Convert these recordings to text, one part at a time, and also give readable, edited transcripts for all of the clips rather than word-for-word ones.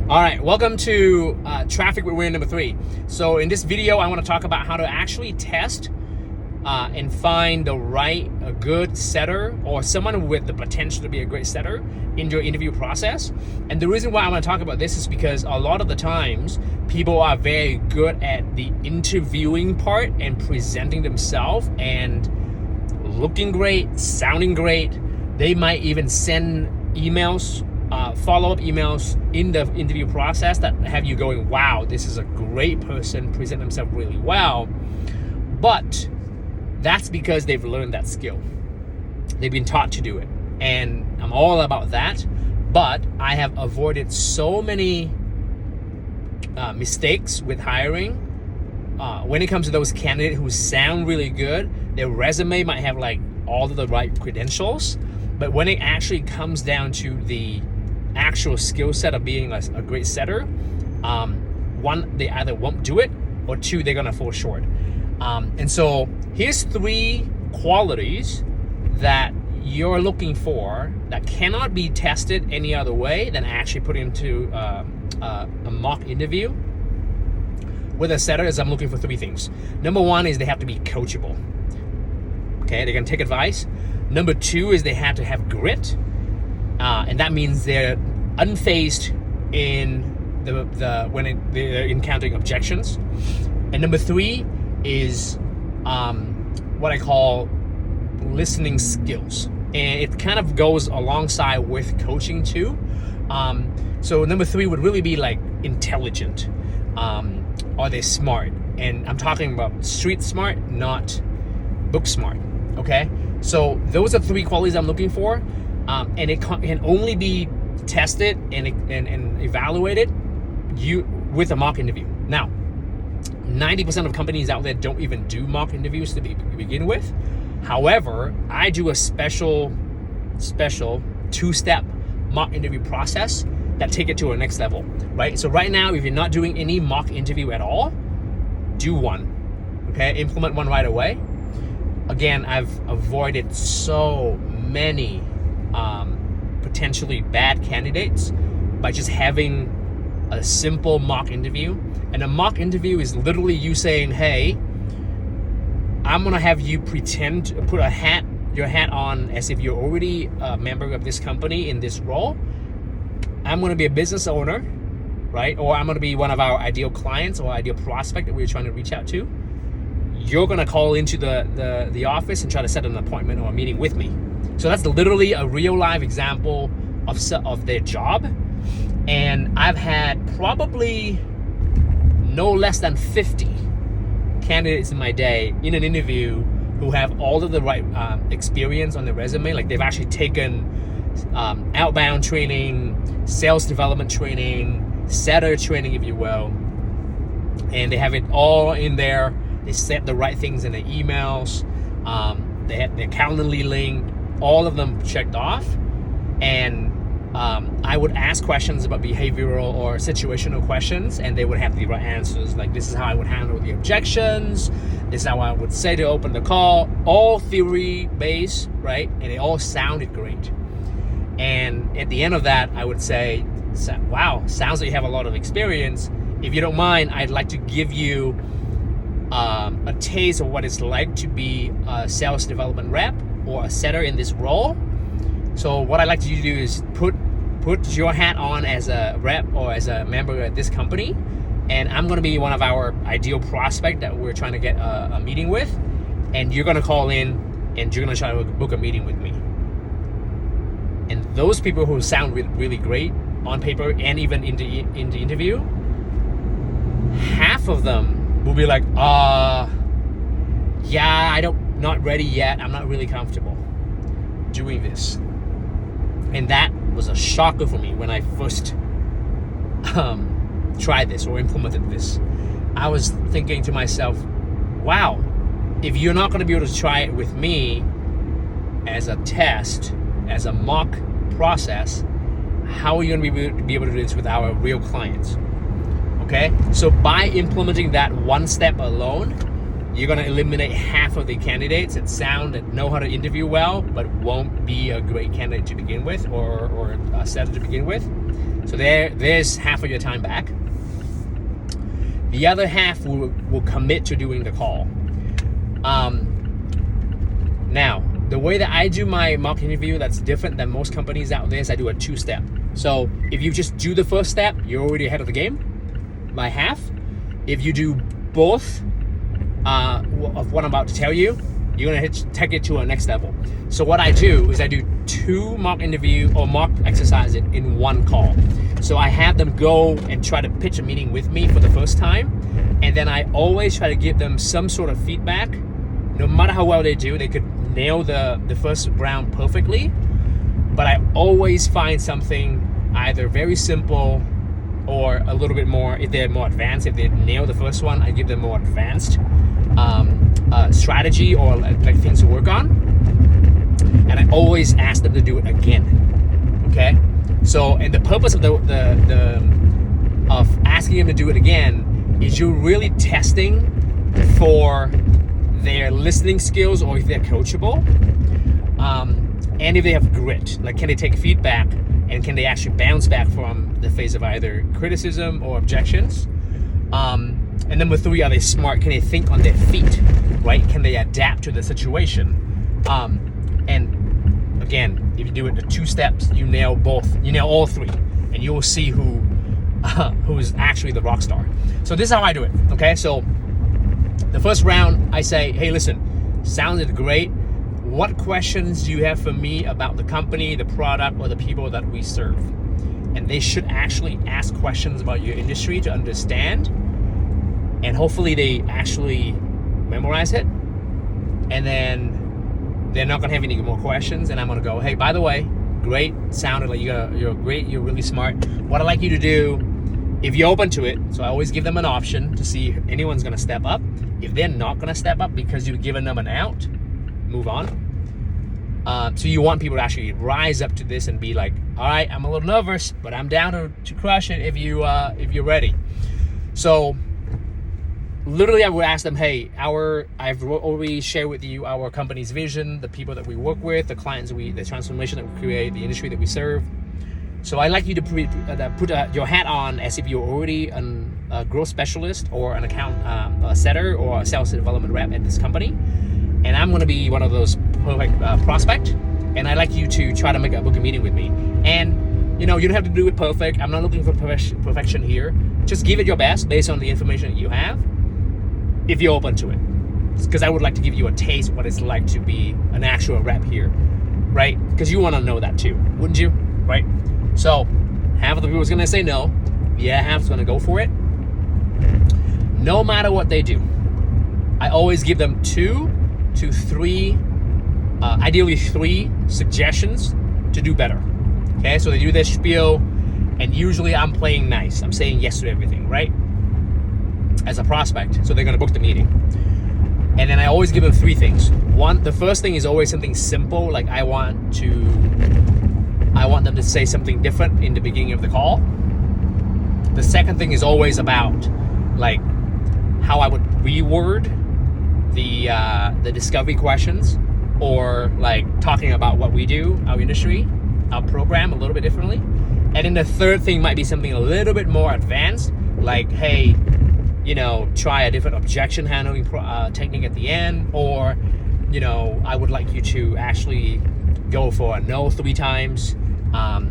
All right, welcome to Traffic with Win number 3. So in this video, I want to talk about how to actually test and find the right, a good setter or someone with the potential to be a great setter in your interview process. And the reason why I want to talk about this is because a lot of the times people are very good at the interviewing part and presenting themselves and looking great, sounding great. They might even send emails, follow-up emails in the interview process that have you going, wow, this is a great person, present themselves really well. But that's because they've learned that skill. They've been taught to do it. And I'm all about that. But I have avoided so many mistakes with hiring when it comes to those candidates who sound really good. Their resume might have like all of the right credentials, but when it actually comes down to the actual skill set of being a great setter, one, they either won't do it, or two, they're gonna fall short. And so here's 3 qualities that you're looking for that cannot be tested any other way than actually put into a mock interview with a setter. Is I'm looking for 3 things. Number 1 is they have to be coachable. Okay, they're gonna take advice. Number 2 is they have to have grit, and that means they're unfazed in they're encountering objections. And number 3 is what I call listening skills, and it kind of goes alongside with coaching too. So number 3 would really be like intelligent. Are they smart? And I'm talking about street smart, not book smart. Okay, so those are 3 qualities I'm looking for, and it can only be tested and evaluated with a mock interview. Now, 90% of companies out there don't even do mock interviews to begin with. However, I do a special 2-step mock interview process that take it to a next level, right? So right now, if you're not doing any mock interview at all, do one, okay? Implement one right away. Again, I've avoided so many potentially bad candidates by just having a simple mock interview. And a mock interview is literally you saying, hey, I'm gonna have you pretend to put your hat on as if you're already a member of this company in this role. I'm gonna be a business owner, right? Or I'm gonna be one of our ideal clients or ideal prospect that we're trying to reach out to. You're gonna call into the office and try to set an appointment or a meeting with me. So that's literally a real live example of their job. And I've had probably no less than 50 candidates in my day in an interview who have all of the right experience on their resume. Like they've actually taken outbound training, sales development training, setter training, if you will, and they have it all in there. They set the right things in their emails. They had their Calendly link, all of them checked off. And I would ask questions about behavioral or situational questions, and they would have the right answers. Like, this is how I would handle the objections. This is how I would say to open the call. All theory-based, right? And it all sounded great. And at the end of that, I would say, wow, sounds like you have a lot of experience. If you don't mind, I'd like to give you a taste of what it's like to be a sales development rep or a setter in this role. So what I'd like you to do is put your hat on as a rep or as a member at this company, and I'm going to be one of our ideal prospect that we're trying to get a meeting with, and you're going to call in and you're going to try to book a meeting with me. And those people who sound really great on paper and even in the interview, half of them will be like, yeah, not ready yet. I'm not really comfortable doing this. And that was a shocker for me when I first tried this or implemented this. I was thinking to myself, wow, if you're not going to be able to try it with me as a test, as a mock process, how are you going to be able to do this with our real clients? Okay, so by implementing that one step alone, you're going to eliminate half of the candidates that sound and know how to interview well, but won't be a great candidate to begin with or a setter to begin with. So there's half of your time back. The other half will commit to doing the call. Now, the way that I do my mock interview that's different than most companies out there is I do a 2-step. So if you just do the first step, you're already ahead of the game by half. If you do both of what I'm about to tell you, you're gonna take it to a next level. So what I do is I do 2 mock interview or mock exercises in 1 call. So I have them go and try to pitch a meeting with me for the first time, and then I always try to give them some sort of feedback. No matter how well they do, they could nail the first round perfectly, but I always find something either very simple or a little bit more, if they're more advanced. If they nail the first one, I give them more advanced strategy or like things to work on, and I always ask them to do it again. Okay, so and the purpose of of asking them to do it again is you're really testing for their listening skills, or if they're coachable, and if they have grit. Like, can they take feedback, and can they actually bounce back from the face of either criticism or objections? And number 3, are they smart? Can they think on their feet, right? Can they adapt to the situation? And again, if you do it in 2 steps, you nail all 3, and you will see who is actually the rock star. So this is how I do it. Okay, so the first round, I say, hey, listen, sounded great. What questions do you have for me about the company, the product, or the people that we serve? And they should actually ask questions about your industry to understand. And hopefully they actually memorize it. And then they're not gonna have any more questions. And I'm gonna go, hey, by the way, great, sounded like you're great, you're really smart. What I'd like you to do, if you're open to it, so I always give them an option to see if anyone's gonna step up. If they're not gonna step up because you've given them an out, move on. So you want people to actually rise up to this and be like, all right, I'm a little nervous, but I'm down to crush it if you're ready. So literally I would ask them, hey, I've already shared with you our company's vision, the people that we work with, the clients the transformation that we create, the industry that we serve. So I like you to put your hat on as if you're already a growth specialist or an account setter or a sales development rep at this company. And I'm going to be one of those perfect prospect. And I'd like you to try to book a meeting with me. And, you don't have to do it perfect. I'm not looking for perfection here. Just give it your best based on the information that you have, if you're open to it. Because I would like to give you a taste of what it's like to be an actual rep here, right? Because you want to know that too, wouldn't you? Right? So half of the people is going to say no. The other half is going to go for it. No matter what they do, I always give them 2 to 3, ideally 3 suggestions to do better. Okay, so they do their spiel, and usually I'm playing nice. I'm saying yes to everything, right? As a prospect, so they're going to book the meeting. And then I always give them 3 things. The first thing is always something simple, like I want them to say something different in the beginning of the call. The second thing is always about like how I would reword the discovery questions, or like talking about what we do, our industry, our program a little bit differently. And then the third thing might be something a little bit more advanced, like, hey, try a different objection handling technique at the end, or, I would like you to actually go for a no 3 times,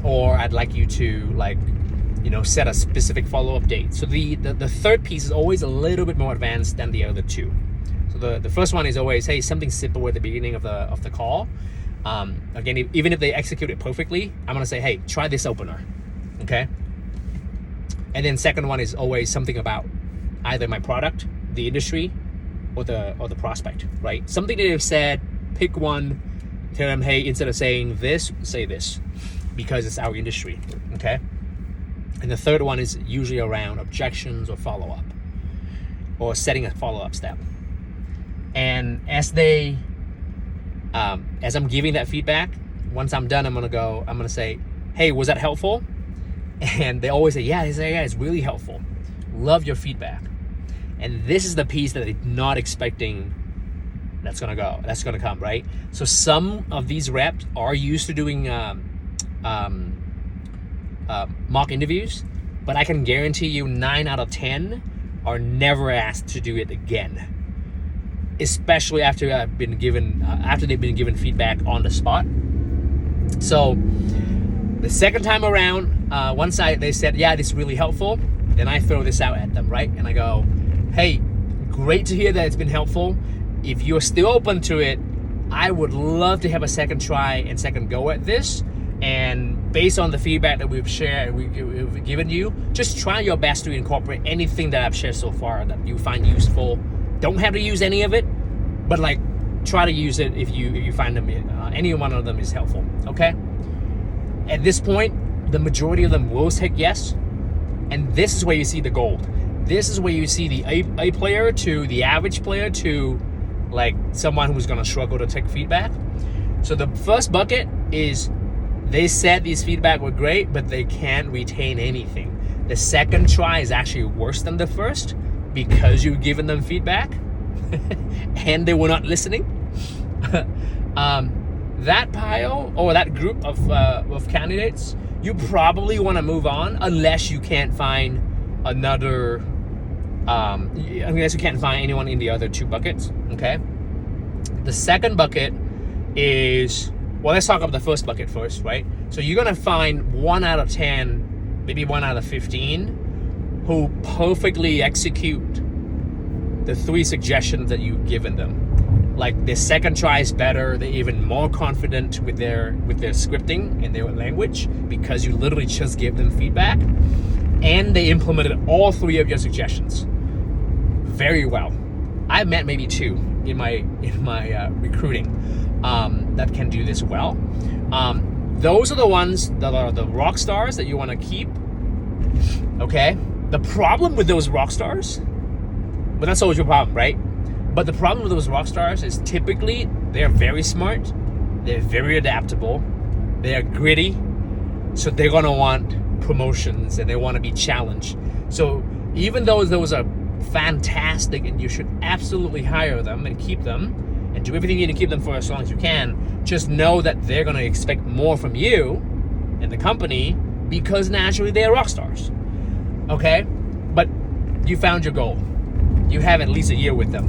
or I'd like you to set a specific follow-up date. So the third piece is always a little bit more advanced than the other 2. So the first one is always, hey, something simple at the beginning of the call. Again, even if they execute it perfectly, I'm gonna say, hey, try this opener, okay? And then second one is always something about either my product, the industry, or the prospect, right? Something that they've said, pick one, tell them, hey, instead of saying this, say this, because it's our industry, okay? And the third one is usually around objections or follow-up, or setting a follow-up step. And as I'm giving that feedback, once I'm done, I'm gonna say, hey, was that helpful? And they always say, yeah, it's really helpful. Love your feedback. And this is the piece that they're not expecting that's gonna come, right? So some of these reps are used to doing mock interviews, but I can guarantee you 9 out of 10 are never asked to do it again, especially after they've been given feedback on the spot. So the second time around, once they said, yeah, this is really helpful, then I throw this out at them, right? And I go, hey, great to hear that it's been helpful. If you're still open to it, I would love to have a second try and second go at this. And based on the feedback that we've shared, we've given you, just try your best to incorporate anything that I've shared so far that you find useful. Don't have to use any of it, but like try to use it if you find them, any one of them is helpful, okay? At this point, the majority of them will take yes, and this is where you see the gold. This is where you see the A player to the average player to like someone who's gonna struggle to take feedback. So the first bucket is they said these feedback were great, but they can't retain anything. The second try is actually worse than the first because you've given them feedback and they were not listening. That pile or that group of candidates, you probably want to move on unless you can't find another, unless you can't find anyone in the other two buckets, okay? The second bucket is, well, let's talk about the first bucket first, right? So you're gonna find 1 out of 10, maybe 1 out of 15 who perfectly execute the 3 suggestions that you've given them. Like their second try is better, they're even more confident with their scripting and their language because you literally just gave them feedback, and they implemented all 3 of your suggestions very well. I've met maybe 2 in my recruiting that can do this well. Those are the ones that are the rock stars that you want to keep. Okay. The problem with those rock stars, but that's always your problem, right? But the problem with those rock stars is typically they're very smart, they're very adaptable, they're gritty, so they're gonna want promotions and they want to be challenged. So even though those are fantastic and you should absolutely hire them and keep them and do everything you need to keep them for as long as you can, just know that they're gonna expect more from you and the company because naturally they're rock stars. Okay? But you found your goal. You have at least a year with them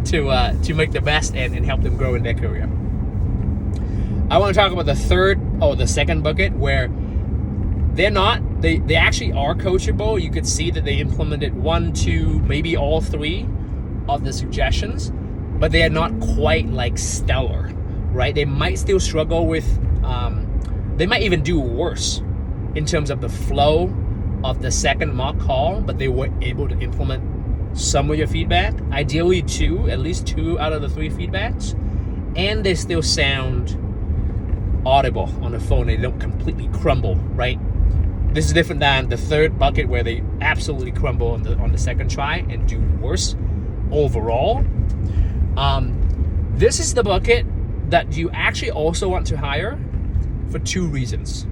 to make the best and help them grow in their career. I want to talk about the second bucket where they actually are coachable. You could see that they implemented 1, 2, maybe all 3 of the suggestions, but they are not quite like stellar, right? They might still struggle with, they might even do worse in terms of the flow of the second mock call, but they were able to implement some of your feedback, ideally at least 2 out of the 3 feedbacks, and they still sound audible on the phone. They don't completely crumble, right? This is different than the third bucket where they absolutely crumble on the second try and do worse overall. This is the bucket that you actually also want to hire for 2 reasons.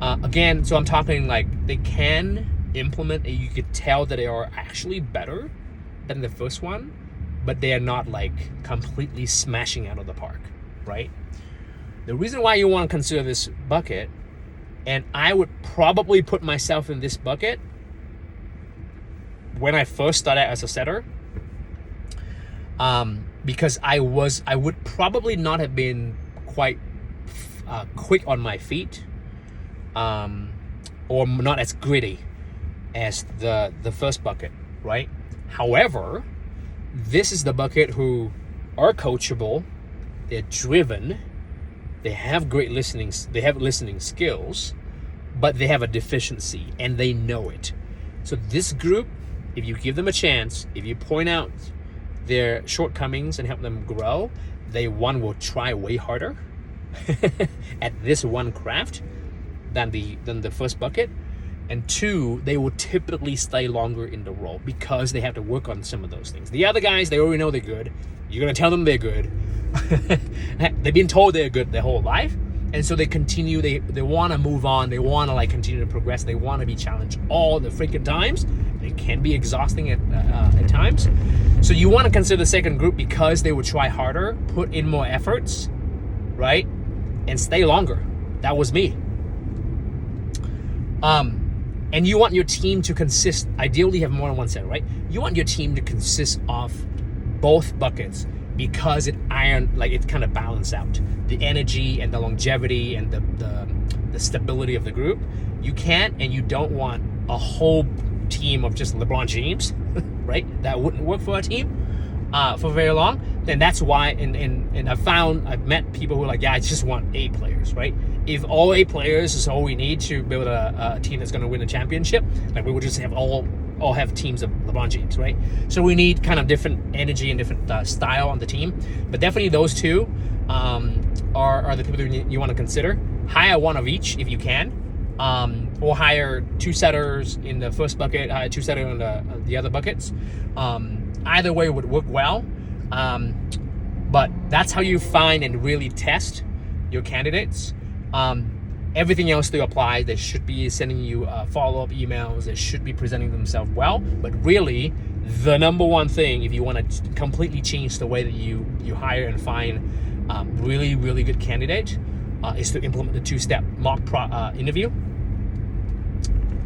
Again, so I'm talking like they can implement and you could tell that they are actually better than the first one, but they are not like completely smashing out of the park, right? The reason why you want to consider this bucket, and I would probably put myself in this bucket when I first started as a setter, because I would probably not have been quite quick on my feet, or not as gritty as the first bucket, right? However, this is the bucket who are coachable, they're driven, they have great listening skills, but they have a deficiency and they know it. So this group, if you give them a chance, if you point out their shortcomings and help them grow, they will try way harder at this one craft than the first bucket, and 2, they will typically stay longer in the role because they have to work on some of those things. The other guys, they already know they're good. You're gonna tell them they're good. They've been told they're good their whole life, and so they continue. They want to move on. They want to like continue to progress. They want to be challenged all the freaking times. It can be exhausting at times. So you want to consider the second group because they would try harder, put in more efforts, right, and stay longer. That was me. And you want your team to consist, ideally you have more than one set, right? You want your team to consist of both buckets, because it kind of balance out the energy and the longevity and the stability of the group. You can't and you don't want a whole team of just LeBron James, right? That wouldn't work for a team for very long. Then that's why, and I've met people who are like, yeah, I just want 8 players, right? If all 8 players is all we need to build a team that's going to win a championship, like we would just have all have teams of LeBron James, right? So we need kind of different energy and different style on the team. But definitely those two are the people that you want to consider. Hire one of each if you can, or hire 2 setters in the first bucket, hire 2 setters in the other buckets. Either way would work well. But that's how you find and really test your candidates. Everything else still applies. They should be sending you follow-up emails. They should be presenting themselves well. But really, the number one thing, if you want to completely change the way that you hire and find really, really good candidate, is to implement the 2-step mock interview.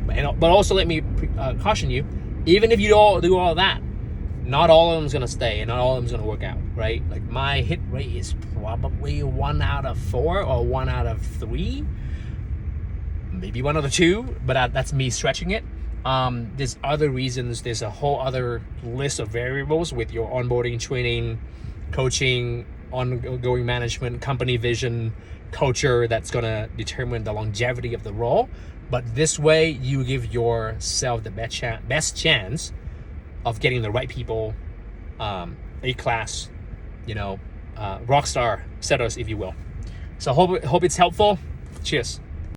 But also let me caution you, even if you do all that, not all of them is going to stay and not all of them is going to work out, right? Like my hit rate is probably 1 out of 4 or 1 out of 3. Maybe 1 out of 2, but that's me stretching it. There's other reasons. There's a whole other list of variables with your onboarding, training, coaching, ongoing management, company vision, culture that's going to determine the longevity of the role. But this way, you give yourself the best chance of getting the right people, A-class, rock star setters, if you will. So hope it's helpful. Cheers.